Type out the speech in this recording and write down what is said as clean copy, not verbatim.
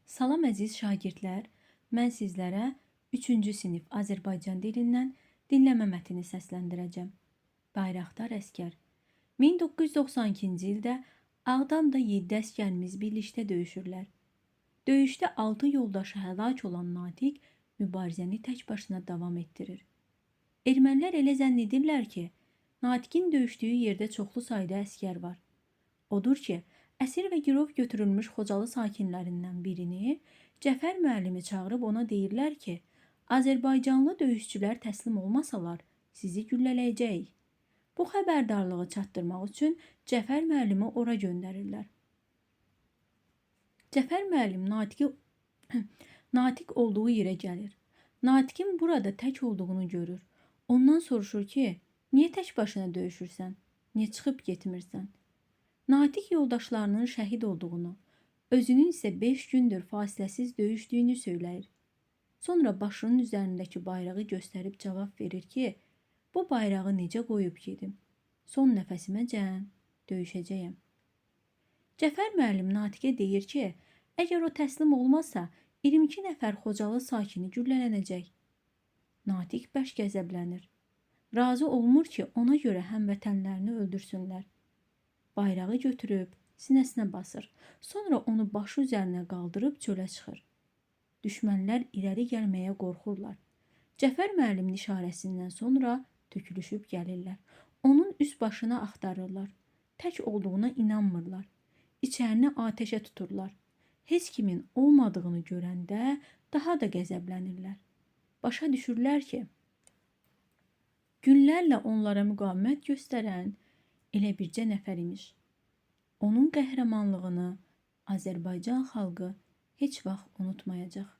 Salam əziz şagirdlər, mən sizlərə 3-cü sinif Azərbaycan dilindən dinləmə mətnini səsləndirəcəm. Bayraqdar əsgər. 1992-ci ildə Ağdamda 7 əsgərimiz birlikdə döyüşürlər. Döyüşdə 6 yoldaşı həlak olan Natiq mübarizəni tək başına davam etdirir. Ermənilər elə zənn edirlər ki, Natiqin döyüşdüyü yerdə çoxlu sayda əsgər var. Odur ki, əsir və girov götürülmüş Xocalı sakinlərindən birini Cəfər müəllimi çağırıb ona deyirlər ki, Azərbaycanlı döyüşçülər təslim olmasalar, sizi güllələyəcəyik. Bu xəbərdarlığı çatdırmaq üçün Cəfər müəllimi ora göndərirlər. Cəfər müəllim Natiq olduğu yerə gəlir. Natiqin burada tək olduğunu görür. Ondan soruşur ki, niyə tək başına döyüşürsən? Niyə çıxıb getmirsən? Natiq yoldaşlarının şəhid olduğunu, özünün isə 5 gündür fasiləsiz döyüşdüyünü söyləyir. Sonra başının üzərindəki bayrağı göstərib cavab verir ki, bu bayrağı necə qoyub gedim? Son nəfəsiməcən döyüşəcəyəm. Cəfər müəllim Natiqə deyir ki, əgər o təslim olmazsa, 22 nəfər Xocalı sakini güllələnəcək. Natiq bərk qəzəblənir. Razı olmur ki, ona görə həmvətənlərini öldürsünlər. Bayrağı götürüb sinəsinə basır. Sonra onu başı üzərinə qaldırıb çölə çıxır. Düşmənlər irəli gəlməyə qorxurlar. Cəfər müəllimin işarəsindən sonra tökülüşüb gəlirlər. Onun üst başını axtarırlar. Tək olduğuna inanmırlar. İçərini atəşə tuturlar. Heç kimin olmadığını görəndə daha da qəzəblənirlər. Başa düşürlər ki, günlərlə onlara müqavimət göstərən elə bircə nəfər imiş. Onun qəhrəmanlığını Azərbaycan xalqı heç vaxt unutmayacaq.